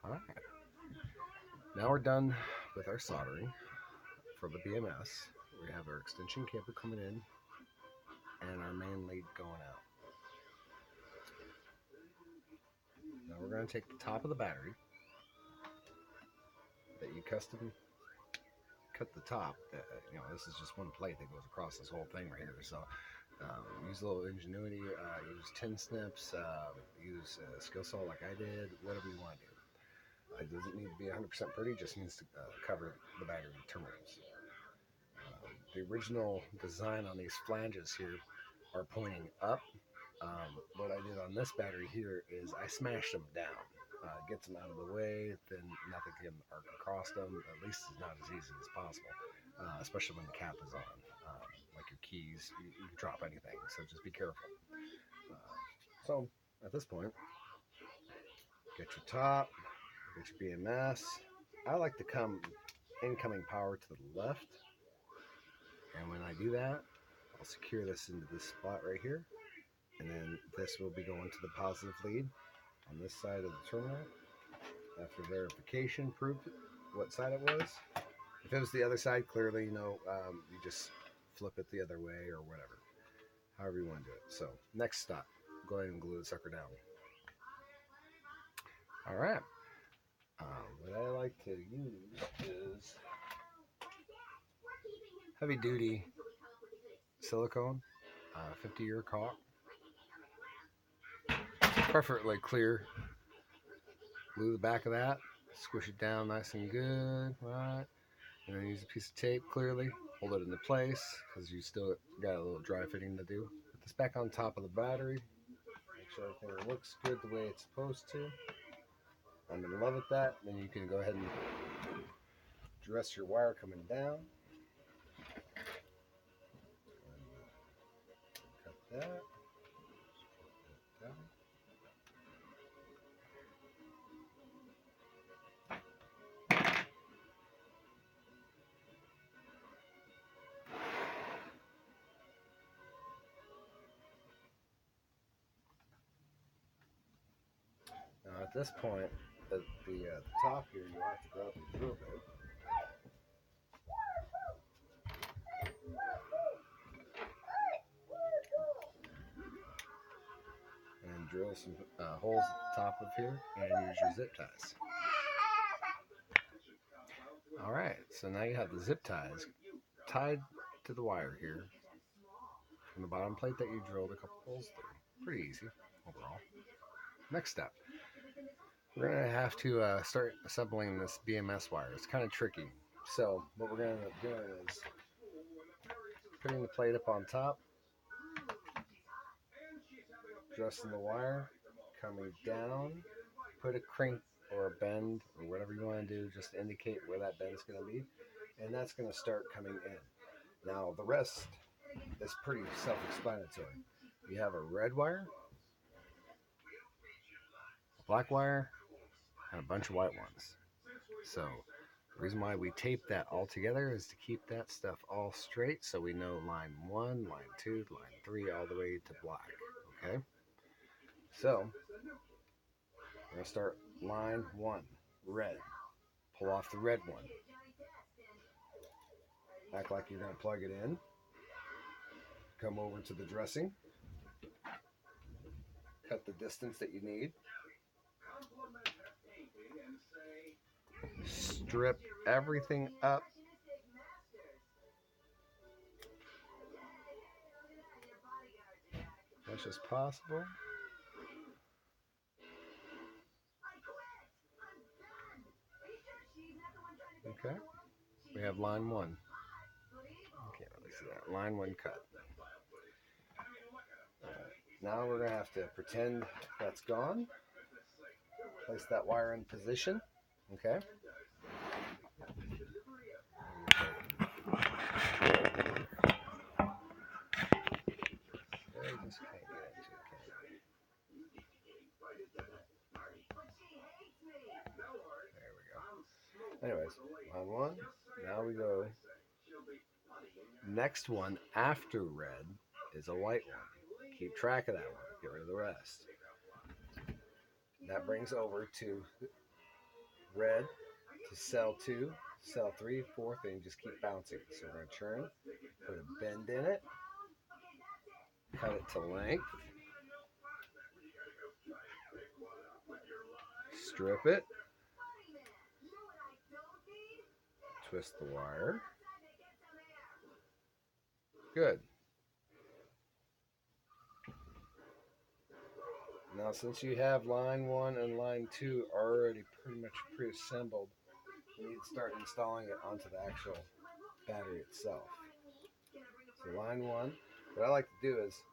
All right. Now we're done with our soldering for the BMS. We have our extension cable coming in and our main lead going out. Now we're going to take the top of the battery that you custom cut the top. This is just one plate that goes across this whole thing right here. So use a little ingenuity. Use tin snips. Use skill saw like I did. Whatever you want to do. It doesn't need to be 100% pretty. Just needs to cover the battery terminals. The original design on these flanges here are pointing up. What I did on this battery here is I smashed them down. Gets them out of the way, then nothing can arc across them. At least it's not as easy as possible, especially when the cap is on. Like your keys, you can drop anything, so just be careful. So at this point, get your top, get your BMS. I like to come incoming power to the left, and when I do that, I'll secure this into this spot right here, and then this will be going to the positive lead on this side of the terminal. After verification, proved what side it was. If it was the other side, clearly, you just flip it the other way or whatever. However you want to do it. So, next stop. Go ahead and glue the sucker down. All right. What I like to use is heavy duty silicone, 50-year caulk. Preferably clear. Glue the back of that. Squish it down nice and good. Right. And then use a piece of tape clearly. Hold it into place because you still got a little dry fitting to do. Put this back on top of the battery. Make sure everything looks good the way it's supposed to. I'm in love with that. Then you can go ahead and dress your wire coming down. Cut that. Down. Now at this point, at the top here, you have to grab the drill bit. And drill some holes at the top of here and use your zip ties. Alright, so now you have the zip ties tied to the wire here from the bottom plate that you drilled a couple holes through. Pretty easy overall. Next step, we're going to have to start assembling this BMS wire. It's kind of tricky. So what we're going to end up doing is putting the plate up on top, dressing the wire, coming down, put a crank or a bend or whatever you want to do just to indicate where that bend is going to be, and that's going to start coming in. Now the rest is pretty self-explanatory. You have a red wire, a black wire, and a bunch of white ones. So the reason why we tape that all together is to keep that stuff all straight so we know line 1, line 2, line 3, all the way to black. Okay? So we're going to start line 1, red. Pull off the red one. Act like you're going to plug it in. Come over to the dressing. Cut the distance that you need. Strip everything up. As much as possible. Okay. We have line 1. You can't really see that. Line 1 cut. Now we're going to have to pretend that's gone. Place that wire in position. Okay. Just can't get into it, There we go. Anyways, line 1. Now we go. Next one after red is a white one. Keep track of that one. Get rid of the rest. That brings over to red to cell 2, cell 3, fourth, and just keep bouncing. So we're going to churn, put a bend in it, cut it to length, strip it, twist the wire. Good. Now, since you have line 1 and line 2 already pretty much pre-assembled, you need to start installing it onto the actual battery itself. So line 1, what I like to do is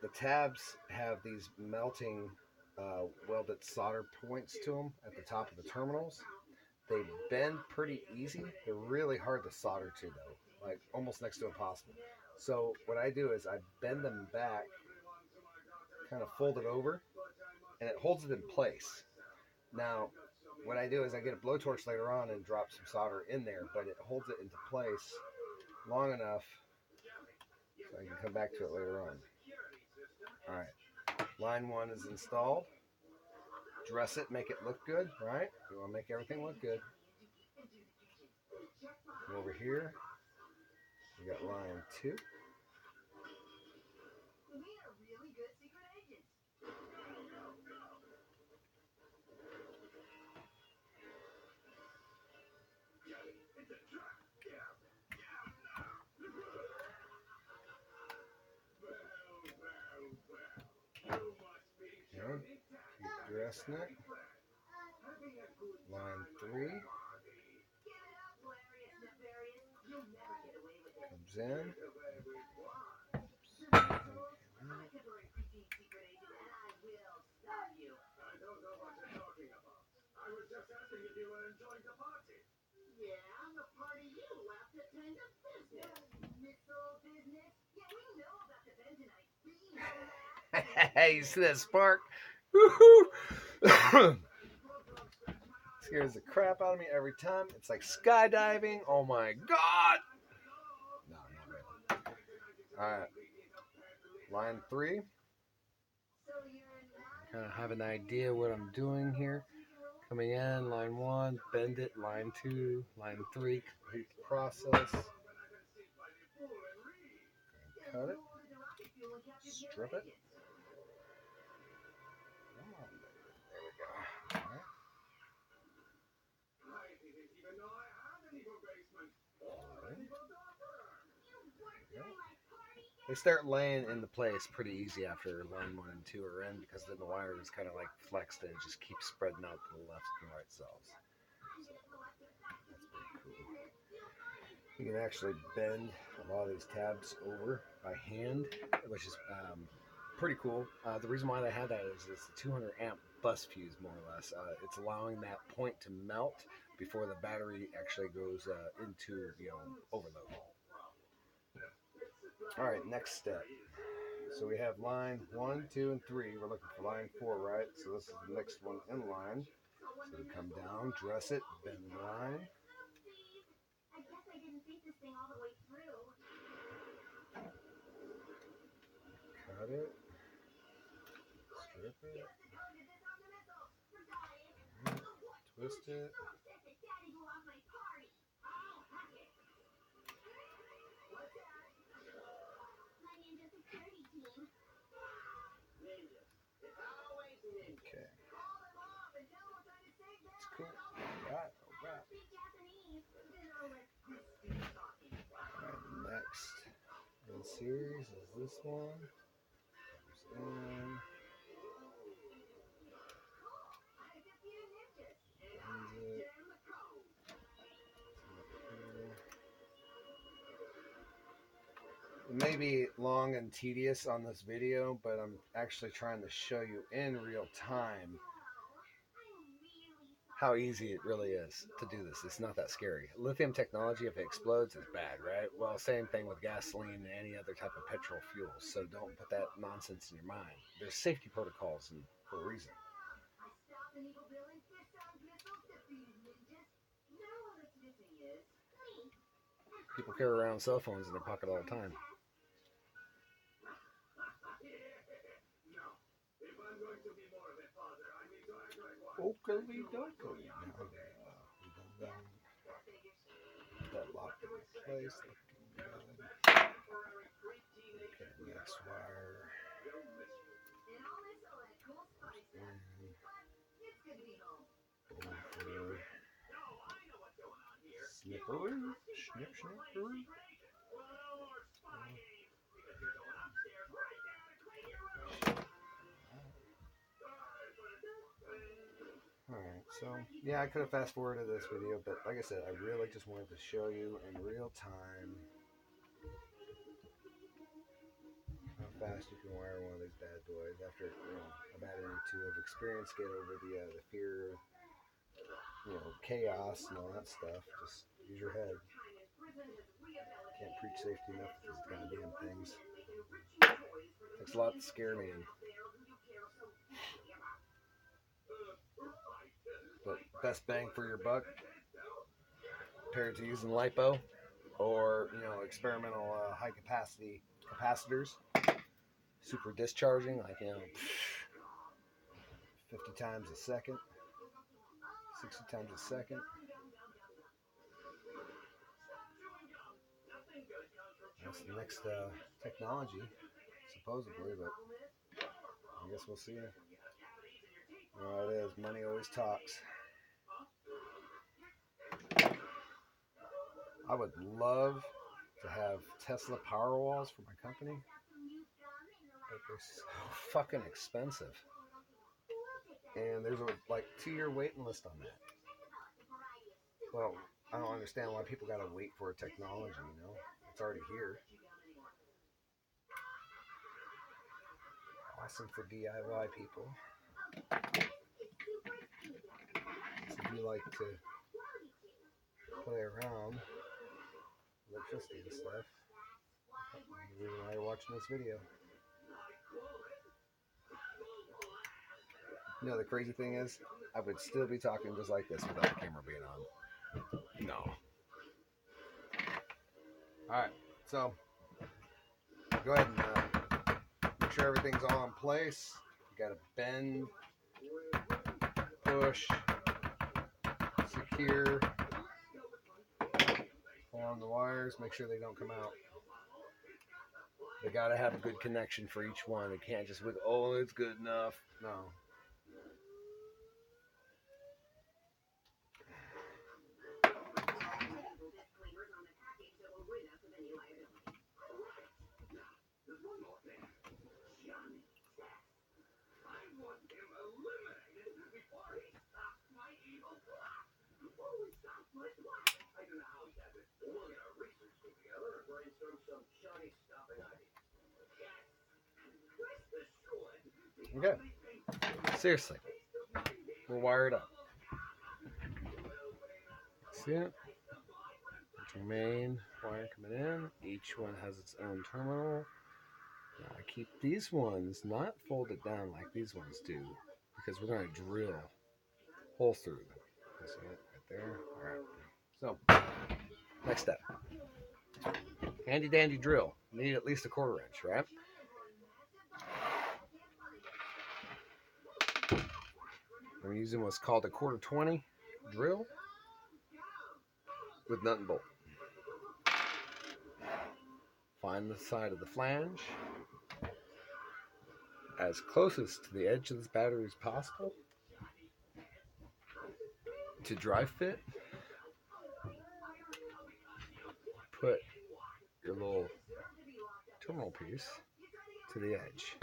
the tabs have these melting welded solder points to them at the top of the terminals. They bend pretty easy. They're really hard to solder to though, like almost next to impossible. So what I do is I bend them back, kind of fold it over, and it holds it in place. Now, what I do is I get a blowtorch later on and drop some solder in there, but it holds it into place long enough so I can come back to it later on. All right, line 1 is installed. Dress it, make it look good, right? We want to make everything look good. Come over here, we got line 2. Okay. Keep dressing it. Line 3 comes in. Hey, you see that spark? Woohoo! Scares the crap out of me every time. It's like skydiving. Oh my god! No, not really. Alright. Line 3. Kind of have an idea what I'm doing here. Coming in, line 1, bend it, line 2, line 3, complete the process. Cut it. Strip it. Come on, there we go. All right. They start laying into place pretty easy after line 1 and 2 are in, because then the wire is kind of like flexed and it just keeps spreading out to the left and right cells. So that's pretty cool. You can actually bend a lot of these tabs over by hand, which is pretty cool. The reason why they have that is it's a 200 amp bus fuse, more or less. It's allowing that point to melt before the battery actually goes into overload. All right, next step. So we have line 1, 2, and 3. We're looking for line 4, right? So this is the next one in line. So we come down, dress it, bend the line. Cut it. Strip it. Right. Twist it. Okay. That's cool. Alright, alright. Alright, next in series is this one. It may be long and tedious on this video, but I'm actually trying to show you in real time how easy it really is to do this. It's not that scary. Lithium technology, if it explodes, is bad, right? Well, same thing with gasoline and any other type of petrol fuel. So don't put that nonsense in your mind. There's safety protocols for a reason. People carry around cell phones in their pocket all the time. Oakley dokley. Now we done that locked in place. Okay, next wire. Snipper. Snipper. Alright, so yeah, I could have fast forwarded this video, but like I said, I really just wanted to show you in real time how fast you can wire one of these bad boys. After about or two of experience, get over the fear, chaos and all that stuff. Just use your head. Can't preach safety enough with these goddamn things. Takes a lot to scare me. But best bang for your buck compared to using lipo or experimental high capacity capacitors, super discharging, like 50 times a second, 60 times a second. That's the next technology, supposedly, but I guess we'll see. Well, it is. Money always talks. I would love to have Tesla Powerwalls for my company, but they're so fucking expensive. And there's a 2-year waiting list on that. Well, I don't understand why people gotta wait for a technology, It's already here. Awesome for DIY people. So if you like to play around with electricity and stuff, that's the reason why you're watching this video. The crazy thing is, I would still be talking just like this without the camera being on. No. Alright, so go ahead and make sure everything's all in place. You gotta bend, push, secure, pull on the wires, make sure they don't come out. They gotta have a good connection for each one. They can't just it's good enough. No. Okay. Seriously. We'll wire it up. See it? That's your main wire coming in. Each one has its own terminal. Now I keep these ones not folded down like these ones do, because we're going to drill hole through them. See it right there? Alright. So, next step. Handy dandy drill. You need at least a 1/4 inch, right? I'm using what's called a 1/4-20 drill with nut and bolt. Find the side of the flange as closest to the edge of this battery as possible to dry fit. Put your little terminal piece to the edge.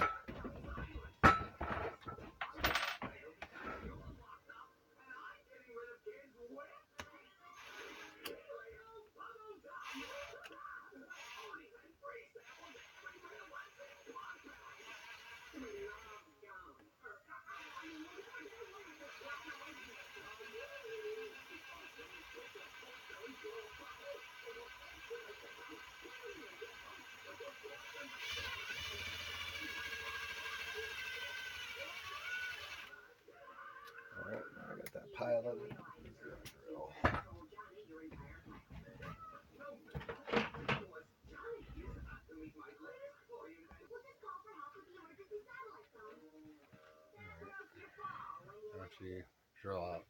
Alright, now I got that pile of it. After you drill out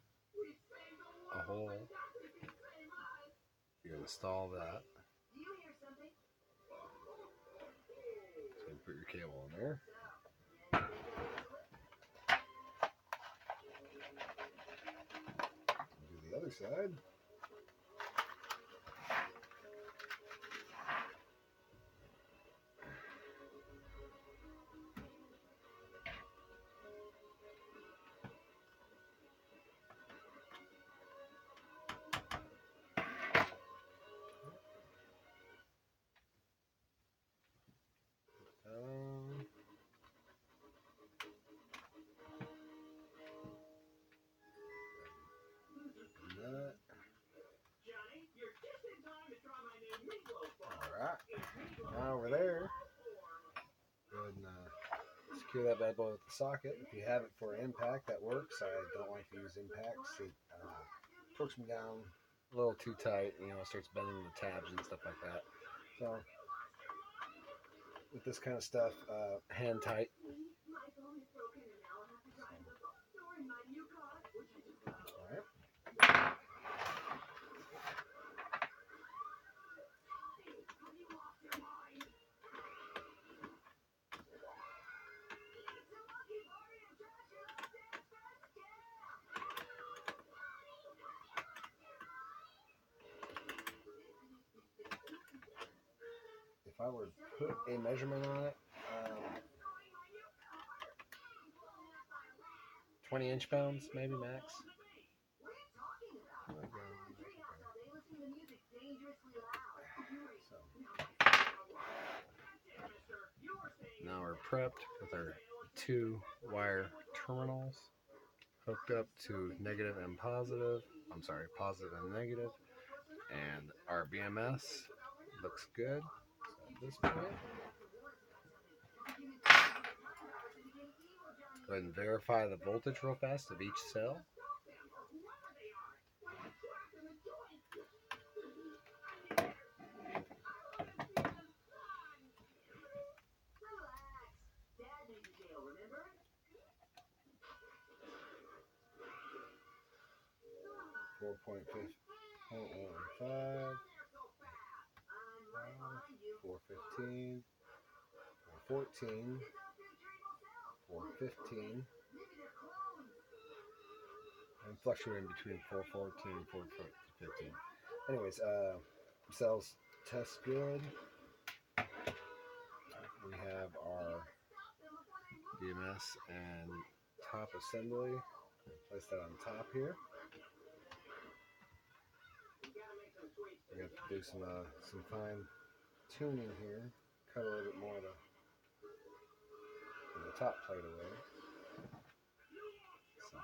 a hole. You install that. So you put your cable in there. Do the other side. Alright, now we're there. Go ahead and secure that bad boy with the socket. If you have it for impact, that works. I don't like to use impacts. It torques me down a little too tight, you know, it starts bending the tabs and stuff like that. So, with this kind of stuff, hand tight. Alright. If I were to put a measurement on it, 20 inch-pounds, maybe max. So, now we're prepped with our 2 wire terminals hooked up to negative and positive. I'm sorry, positive and negative. And our BMS looks good. So at this point, go ahead and verify the voltage real fast of each cell. Four 4.15, 415, 414, 415, and fluctuating between 414 and 415. Anyways, cells test good. We have our BMS and top assembly. Place that on top here. We have to do some fine tuning here. Cut a little bit more of the top plate away. So.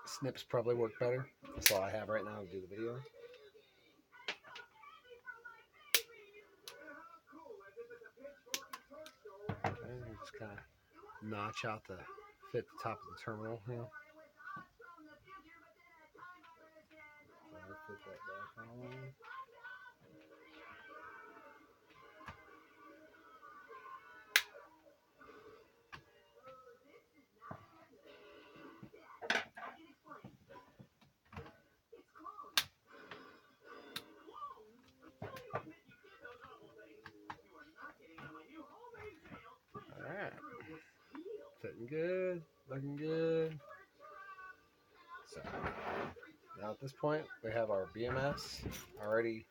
Snips probably work better. That's all I have right now to do the video. And just kind of notch out the fit the top of the terminal here. Put that back on. Alright. Fitting good, looking good. So now at this point we have our BMS already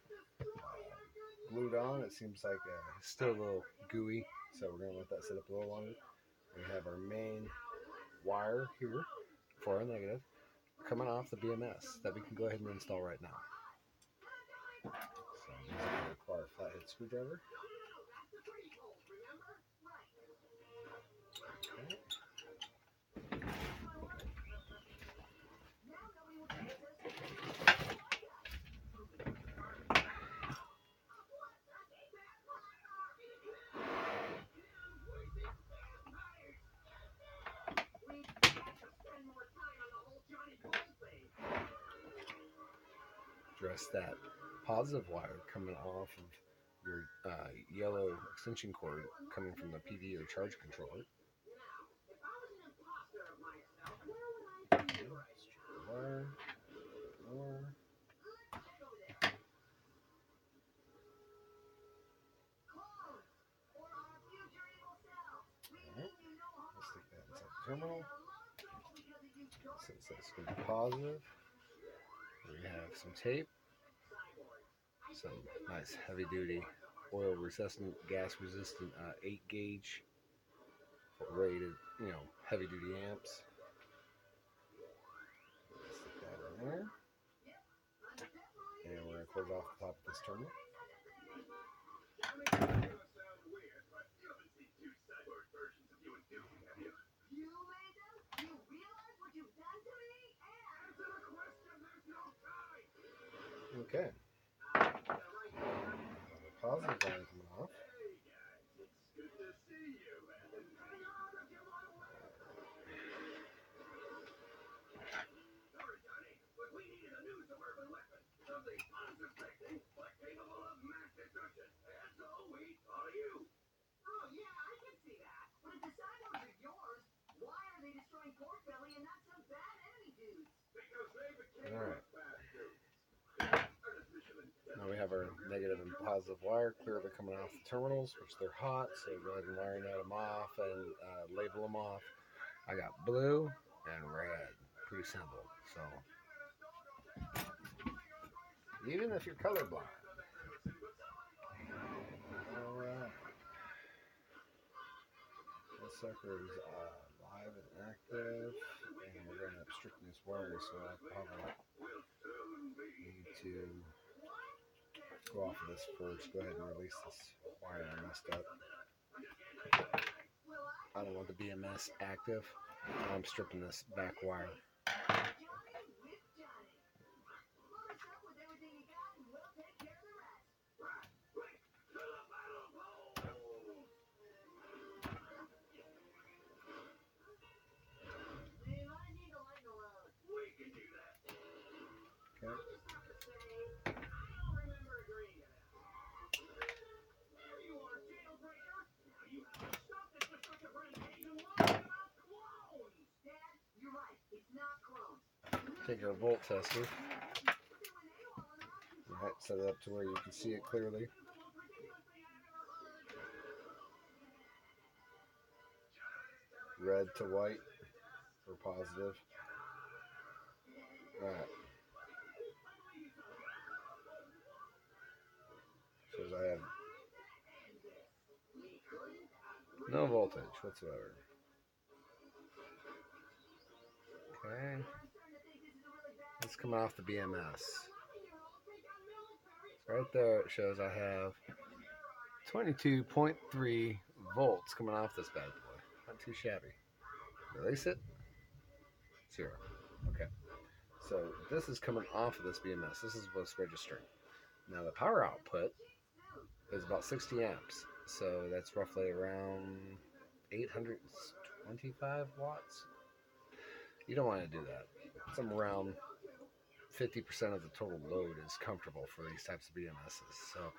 glued on. It seems like it's still a little gooey, so we're going to let that sit up a little longer. We have our main wire here for our negative coming off the BMS that we can go ahead and install right now. So this is going to require a flathead screwdriver. Okay. address that positive wire coming off of your yellow extension cord coming from the PD or charge controller. Wire, more. Let's stick that inside the terminal. Since that's going to be positive, we have some tape, some nice heavy duty oil resistant, gas resistant 8 gauge rated, heavy duty amps. Stick that in there. And we're going to close off the top of this terminal. Okay. Positive line coming off. Alright. Now we have our negative and positive wire clearly coming off the terminals, which they're hot, so go ahead and wire them off and label them off. I got blue and red. Pretty simple. So even if you're colorblind. Alright. This sucker is live and active, and we're going to have strictness wiring, so I probably need to go off of this first. Go ahead and release this wire I messed up. I don't want the BMS active. I'm stripping this back wire. Okay. Take our volt tester. Alright, set it up to where you can see it clearly. Red to white for positive. Alright. Shows I have no voltage whatsoever. Okay. It's coming off the BMS. Right there it shows I have 22.3 volts coming off this bad boy. Not too shabby. Release it. 0. Okay. So this is coming off of this BMS. This is what's registering. Now the power output is about 60 amps. So that's roughly around 825 watts. You don't want to do that. Somewhere around 50% of the total load is comfortable for these types of BMSs. So,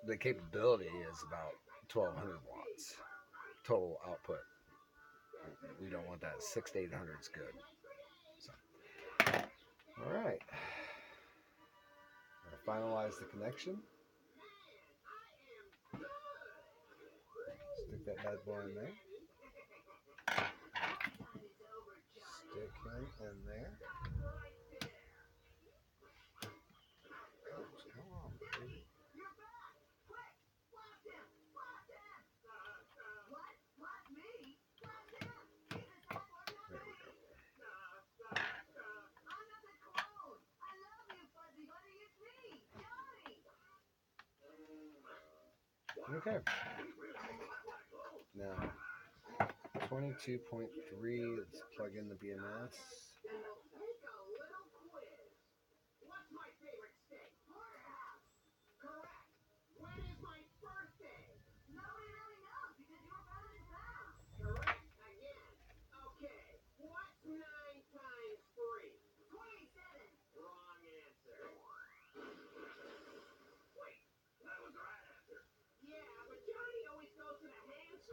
the capability is about 1200 watts total output. We don't want that. 600 to 800 is good. So, all right. Finalize the connection. Stick that bad boy in there. Stick him in there. Oops, come on, baby. There we go. Okay. Now, 22.3, let's plug in the BMS.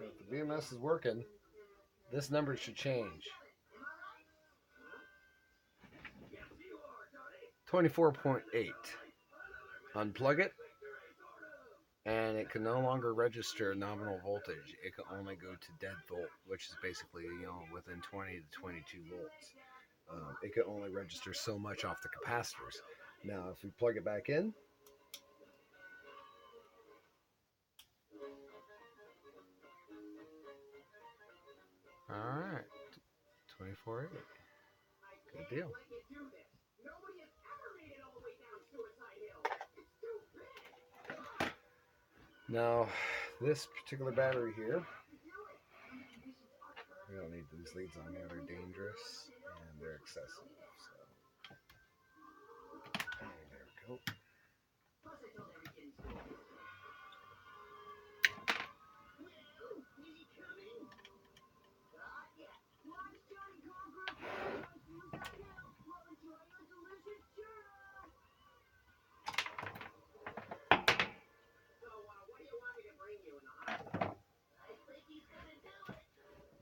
if the BMS is working, this number should change. 24.8. Unplug it, and it can no longer register nominal voltage. It can only go to dead volt, which is basically, within 20 to 22 volts. It can only register so much off the capacitors. Now, if we plug it back in, all right, 24.8. Good deal. Now, this particular battery here, we don't need these leads on here. They're dangerous and they're excessive. So, there we go.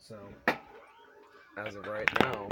So, as of right now,